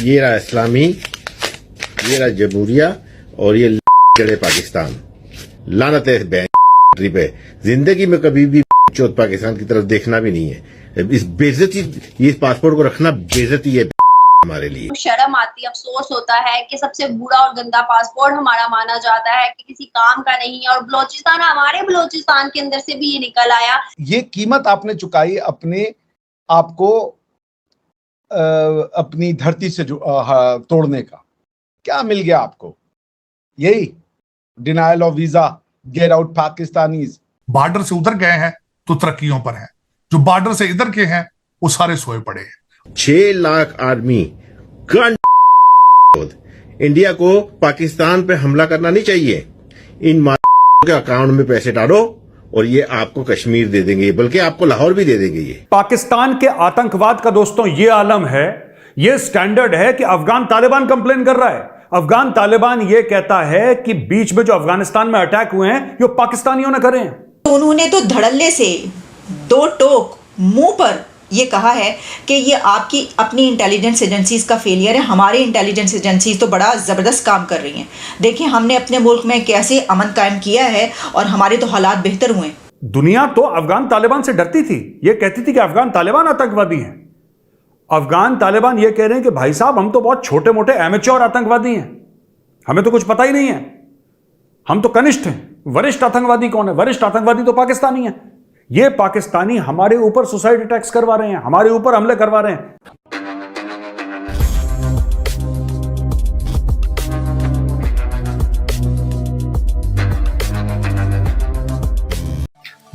ये रहा इस्लामी, ये रहा जमहूरिया और ये जड़े पाकिस्तान। लानत है कंट्री पे। जिंदगी में कभी भी चौथ पाकिस्तान की तरफ देखना भी नहीं है। इस बेइज्जती, ये पासपोर्ट को रखना बेइज्जती है हमारे लिए। शर्म आती, अफसोस होता है कि सबसे बुरा और गंदा पासपोर्ट हमारा माना जाता है कि किसी काम का नहीं है, और बलोचिस्तान, हमारे बलोचिस्तान के अंदर से भी ये निकल आया। ये कीमत आपने चुकाई अपने आपको अपनी धरती से तोड़ने का। क्या मिल गया आपको? यही denial of visa, get out Pakistanis. Border से उधर गए हैं तो तरक्कियों पर हैं, जो बॉर्डर से इधर के हैं वो सारे सोए पड़े हैं। 6 लाख आर्मी इंडिया को पाकिस्तान पे हमला करना नहीं चाहिए। इन के अकाउंट में पैसे डालो और ये आपको कश्मीर दे देंगे, बल्कि आपको लाहौर भी दे देंगे। ये पाकिस्तान के आतंकवाद का दोस्तों ये आलम है, ये स्टैंडर्ड है कि अफगान तालिबान कंप्लेन कर रहा है। अफगान तालिबान ये कहता है कि बीच में जो अफगानिस्तान में अटैक हुए हैं ये पाकिस्तानियों ने करे हैं। तो उन्होंने तो धड़ल्ले से 2 टोक मुंह पर ये कहा है कि ये आपकी अपनी इंटेलिजेंस एजेंसीज का फेलियर है। हमारी इंटेलिजेंस एजेंसीज तो बड़ा ज़बरदस्त काम कर रही हैं। देखिए हमने अपने मुल्क में कैसे अमन कायम किया है और हमारे तो हालात बेहतर हुए। दुनिया तो अफगान तालिबान से डरती थी, ये कहती थी कि अफगान तालिबान आतंकवादी हैं। अफगान तालिबान ये कह रहे हैं कि भाई साहब हम तो बहुत छोटे मोटे एमेच्योर आतंकवादी हैं, हमें तो कुछ पता ही नहीं है, हम तो कनिष्ठ हैं। वरिष्ठ आतंकवादी कौन है? वरिष्ठ आतंकवादी तो पाकिस्तानी है। ये पाकिस्तानी हमारे ऊपर सुसाइड अटैक्स करवा रहे हैं, हमारे ऊपर हमले करवा रहे हैं।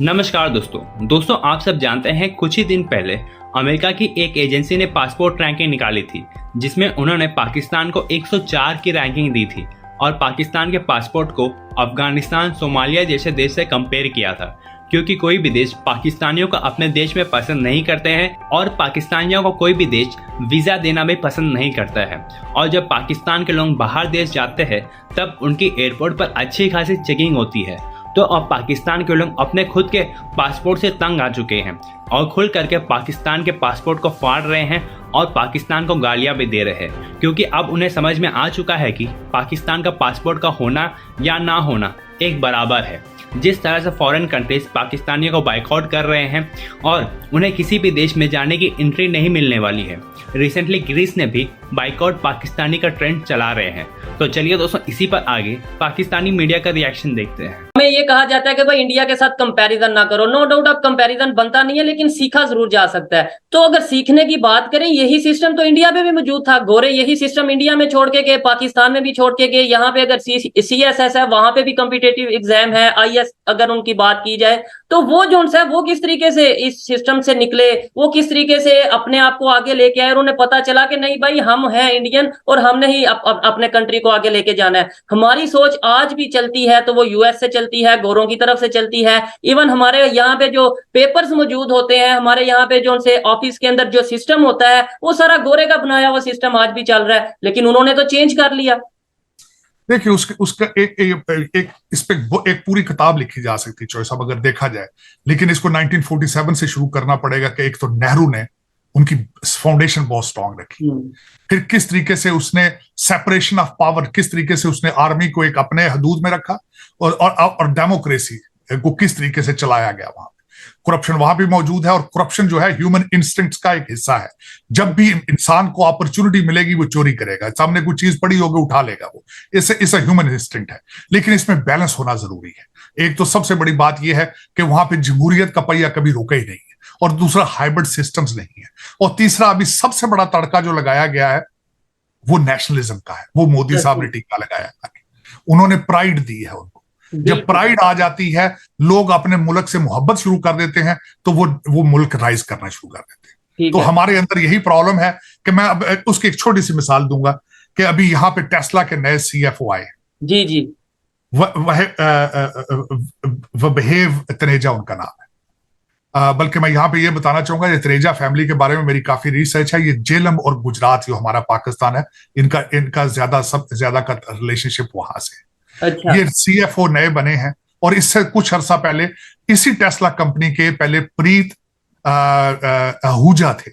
नमस्कार दोस्तों, आप सब जानते हैं कुछ ही दिन पहले अमेरिका की एक एजेंसी ने पासपोर्ट रैंकिंग निकाली थी, जिसमें उन्होंने पाकिस्तान को 104 की रैंकिंग दी थी और पाकिस्तान के पासपोर्ट को अफगानिस्तान, सोमालिया जैसे देश से कंपेयर किया था, क्योंकि कोई भी देश पाकिस्तानियों को अपने देश में पसंद नहीं करते हैं और पाकिस्तानियों को कोई भी देश वीज़ा देना भी पसंद नहीं करता है। और जब पाकिस्तान के लोग बाहर देश जाते हैं तब उनकी एयरपोर्ट पर अच्छी खासी चेकिंग होती है। तो अब पाकिस्तान के लोग अपने खुद के पासपोर्ट से तंग आ चुके हैं और खुल करके पाकिस्तान के पासपोर्ट को फाड़ रहे हैं और पाकिस्तान को गालियां भी दे रहे हैं, क्योंकि अब उन्हें समझ में आ चुका है कि पाकिस्तान का पासपोर्ट का होना या ना होना एक बराबर है। जिस तरह से फॉरेन कंट्रीज पाकिस्तानियों को बाइकआउट कर रहे हैं और उन्हें किसी भी देश में जाने की एंट्री नहीं मिलने वाली है। रिसेंटली ग्रीस ने भी बाइकआउट पाकिस्तानी का ट्रेंड चला रहे हैं। तो चलिए दोस्तों, इसी पर आगे पाकिस्तानी मीडिया का रिएक्शन देखते हैं। हमें ये कहा जाता है कि भाई इंडिया के साथ कंपैरिजन ना करो। नो डाउट अब कंपैरिजन बनता नहीं है, लेकिन सीखा जरूर जा सकता है। तो अगर सीखने की बात करें, यही सिस्टम तो इंडिया में भी मौजूद था। गोरे यही सिस्टम इंडिया में छोड़ के गए, पाकिस्तान में भी छोड़ के गए। यहाँ पे अगर CSS है, वहां पे भी कॉम्पिटेटिव एग्जाम है। IS अगर उनकी बात की जाए तो वो जो है वो किस तरीके से इस सिस्टम से निकले, वो किस तरीके से अपने आप को आगे लेके आए और उन्हें पता चला कि नहीं भाई हम हैं इंडियन और हमने ही अपने कंट्री को आगे लेके जाना है। हमारी सोच आज भी चलती है तो वो US से चलती है, गोरों की तरफ से चलती है। इवन हमारे यहाँ पे जो पेपर्स मौजूद होते हैं, हमारे यहाँ पे जो उनसे ऑफिस के अंदर जो सिस्टम होता है वो सारा गोरे का बनाया हुआ सिस्टम आज भी चल रहा है, लेकिन उन्होंने तो चेंज कर लिया। देखिए उसका एक इस पे एक पूरी किताब लिखी जा सकती है चॉइस, अब अगर देखा जाए, लेकिन इसको 1947 से शुरू करना पड़ेगा कि एक तो नेहरू ने उनकी फाउंडेशन बहुत स्ट्रांग रखी, फिर किस तरीके से उसने सेपरेशन ऑफ पावर, किस तरीके से उसने आर्मी को एक अपने हदूद में रखा और डेमोक्रेसी को किस तरीके से चलाया गया। वहां करप्शन वहां भी मौजूद है और करप्शन जो है ह्यूमन इंस्टिंक्ट्स का एक हिस्सा है। जब भी इंसान को अपॉर्चुनिटी मिलेगी वो चोरी करेगा, सामने कोई चीज पड़ी होगी उठा लेगा, वो इसे ह्यूमन इंस्टिंक्ट है। लेकिन इसमें बैलेंस होना जरूरी है। एक तो सबसे बड़ी बात यह है कि वहां पे जमहूरियत का पहिया कभी रुका ही नहीं है, और दूसरा हाइब्रिड सिस्टम्स नहीं है, और तीसरा अभी सबसे बड़ा तड़का जो लगाया गया है वो नेशनलिज्म का है। वो मोदी साहब ने टीका लगाया, उन्होंने प्राइड दी है उनको। जब प्राइड आ जाती है, लोग अपने मुल्क से मोहब्बत शुरू कर देते हैं तो वो मुल्क राइज करना शुरू कर देते हैं। तो हमारे अंदर यही प्रॉब्लम है कि मैं अब उसकी एक छोटी सी मिसाल दूंगा कि अभी यहाँ पे टेस्ला के नए CFO आए। जी वबेह तनेजा उनका नाम है। बल्कि मैं यहाँ पे ये बताना चाहूंगा, ये तनेजा फैमिली के बारे में मेरी काफी रिसर्च है। ये जेलम और गुजरात जो हमारा पाकिस्तान है, इनका ज्यादा का रिलेशनशिप वहां से। अच्छा। ये CFO नए बने हैं और इससे कुछ अरसा पहले इसी टेस्ला कंपनी के पहले प्रीत आहूजा थे,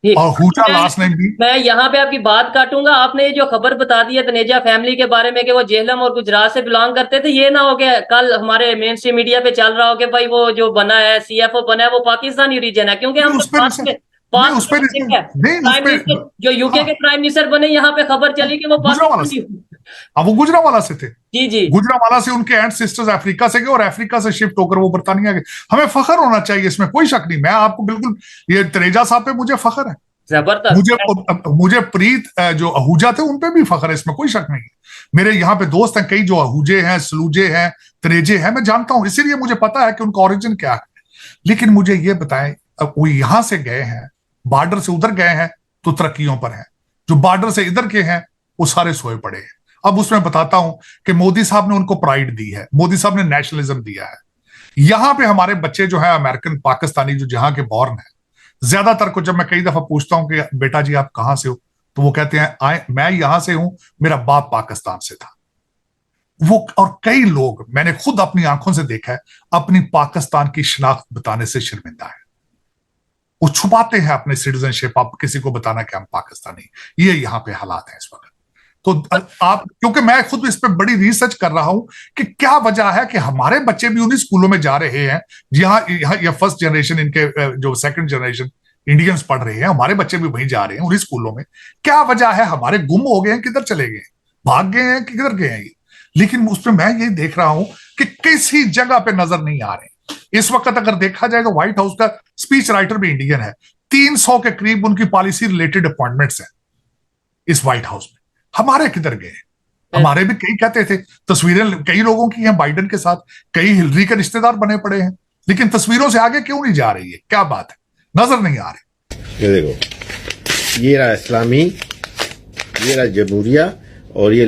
ठीक। आहूजा लास्ट नेम भी। मैं यहाँ पे आपकी बात काटूंगा। आपने ये जो खबर बता दी है तनेजा फैमिली के बारे में कि वो जेहलम और गुजरात से बिलोंग करते थे, ये ना हो गया कल हमारे मेन स्ट्रीम मीडिया पे चल रहा हो कि भाई वो जो बना है CFO बना है वो पाकिस्तानी रीजन है, क्योंकि हम उस पर पास में उस पर प्राइम मिनिस्टर जो यूके के प्राइम मिनिस्टर बने, यहाँ पे खबर चली कि वो गुजरावाला से, पाकिस्तानी। वो गुजरावाला से थे। जी जी। गुजरावाला से उनके एंड सिस्टर्स अफ्रीका से गए और अफ्रीका से शिफ्ट होकर वो बरतानिया गए। हमें फख्र होना चाहिए, इसमें कोई शक नहीं। मैं आपको बिल्कुल, ये तनेजा साहब पे मुझे फख्र है, जबरदस्त। मुझे प्रीत जो आहूजा थे उन पे भी फख्र है, इसमें कोई शक नहीं है। मेरे यहाँ पे दोस्त हैं कई जो आहूजे हैं, सलूजे हैं, तनेजे हैं, मैं जानता हूं, इसीलिए मुझे पता है कि उनका ओरिजिन क्या है। लेकिन मुझे ये बताएं, वो यहां से गए हैं, बॉर्डर से उधर गए हैं तो तरक्कियों पर हैं, जो बॉर्डर से इधर के हैं वो सारे सोए पड़े हैं। अब उसमें बताता हूं कि मोदी साहब ने उनको प्राइड दी है, मोदी साहब ने नेशनलिज्म दिया है। यहां पे हमारे बच्चे जो है अमेरिकन पाकिस्तानी जो जहां के बॉर्न है, ज्यादातर को जब मैं कई दफा पूछता हूं कि बेटा जी आप कहां से हो, तो वो कहते हैं मैं यहां से हूं, मेरा बाप पाकिस्तान से था। वो और कई लोग, मैंने खुद अपनी आंखों से देखा है, अपनी पाकिस्तान की शनाख्त बताने से शर्मिंदा है। वो छुपाते हैं अपने सिटीजनशिप, आप किसी को बताना कि हम पाकिस्तानी। ये यहाँ पे हालात हैं इस वक्त। तो आप, क्योंकि मैं खुद इस पे बड़ी रिसर्च कर रहा हूं कि क्या वजह है कि हमारे बच्चे भी उन्हीं स्कूलों में जा रहे हैं जहां फर्स्ट जनरेशन, इनके जो सेकंड जनरेशन इंडियंस पढ़ रहे हैं, हमारे बच्चे भी वहीं जा रहे हैं उन्हीं स्कूलों में। क्या वजह है? हमारे गुम हो गए हैं, किधर चले गए, भाग गए हैं, किधर गए हैं ये? लेकिन उस पर मैं ये देख रहा हूं कि किसी जगह पे नजर नहीं आ रहे। इस वक्त अगर देखा जाए तो व्हाइट हाउस का स्पीच राइटर भी इंडियन है, 300 के करीब उनकी पॉलिसी रिलेटेड अपॉइंटमेंट्स हैं इस व्हाइट हाउस में। हमारे किधर गए? हमारे भी कई कहते थे, तस्वीरें कई लोगों की हैं बाइडेन के साथ, कई हिलरी के रिश्तेदार बने पड़े हैं, लेकिन तस्वीरों से आगे क्यों नहीं जा रही है? क्या बात है? नजर नहीं आ रही। ये देखो, ये रहा इस्लामी, ये रहा जमहूरिया, और ये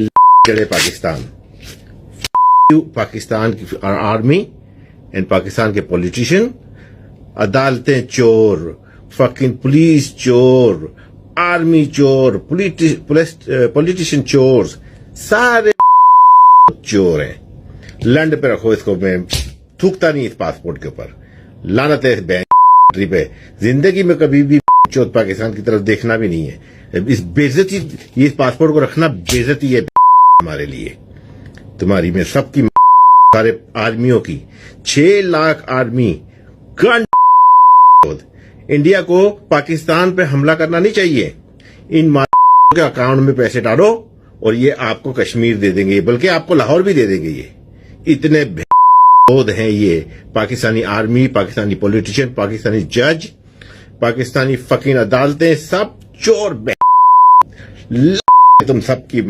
जड़े पाकिस्तान। पाकिस्तान की आर्मी एंड पाकिस्तान के पॉलिटिशियन, अदालतें चोर, फकिंग पुलिस चोर, आर्मी चोर, पॉलिटिशियन चोर, सारे चोर हैं। लंड पे रखो इसको, मैं थूकता नहीं इस पासपोर्ट के ऊपर। लानत है इस बैंक पे, जिंदगी में कभी भी चौथ पाकिस्तान की तरफ देखना भी नहीं है। इस बेइज्जती, ये इस पासपोर्ट को रखना बेइज्जती है हमारे लिए, तुम्हारी में सबकी, सारे आर्मियों की। 6 लाख आर्मी गन। इंडिया को पाकिस्तान पे हमला करना नहीं चाहिए। इन के अकाउंट में पैसे डालो और ये आपको कश्मीर दे देंगे, बल्कि आपको लाहौर भी दे देंगे। ये इतने बोध हैं ये पाकिस्तानी आर्मी, पाकिस्तानी पॉलिटिशियन, पाकिस्तानी जज, पाकिस्तानी फकीन अदालतें, सब चोर। तुम सबकी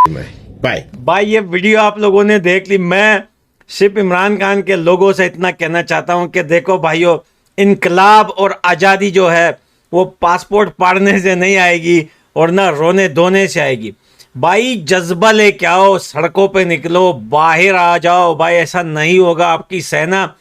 बाय। भाई ये वीडियो आप लोगों ने देख ली। मैं सिर्फ इमरान खान के लोगों से इतना कहना चाहता हूं कि देखो भाइयों, इनकलाब और आज़ादी जो है वो पासपोर्ट फाड़ने से नहीं आएगी और ना रोने धोने से आएगी। भाई जज्बा लेके आओ, सड़कों पे निकलो, बाहर आ जाओ। भाई ऐसा नहीं होगा, आपकी सेना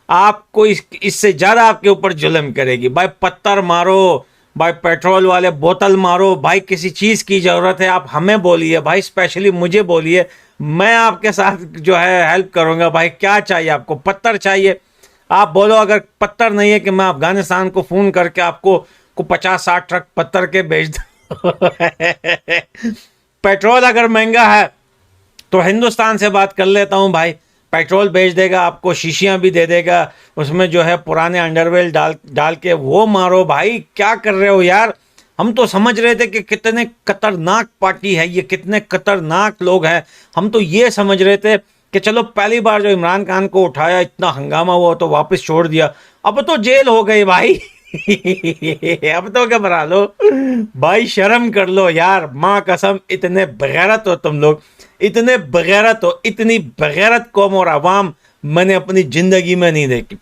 आपको इससे ज़्यादा आपके ऊपर जुल्म करेगी। भाई पत्थर मारो, भाई पेट्रोल वाले बोतल मारो, भाई किसी चीज़ की ज़रूरत है आप हमें बोलिए, भाई स्पेशली मुझे बोलिए, मैं आपके साथ जो है हेल्प करूँगा। भाई क्या चाहिए आपको? पत्थर चाहिए आप बोलो। अगर पत्थर नहीं है कि मैं अफगानिस्तान को फ़ोन करके आपको 50-60 ट्रक पत्थर के भेज दूँ। पेट्रोल अगर महंगा है तो हिंदुस्तान से बात कर लेता हूँ भाई, पेट्रोल भेज देगा आपको, शीशियाँ भी दे देगा, उसमें जो है पुराने अंडरवेल डाल के वो मारो। भाई क्या कर रहे हो यार? हम तो समझ रहे थे कि कितने खतरनाक पार्टी है ये, कितने खतरनाक लोग हैं। हम तो ये समझ रहे थे कि चलो पहली बार जो इमरान खान को उठाया, इतना हंगामा हुआ तो वापस छोड़ दिया, अब तो जेल हो गई भाई। अब तो घबरा लो भाई, शर्म कर लो यार। माँ कसम, इतने बगैरत हो तुम लोग, इतने बगैरत हो, इतनी बगैरत कौम और आवाम मैंने अपनी जिंदगी में नहीं देखी।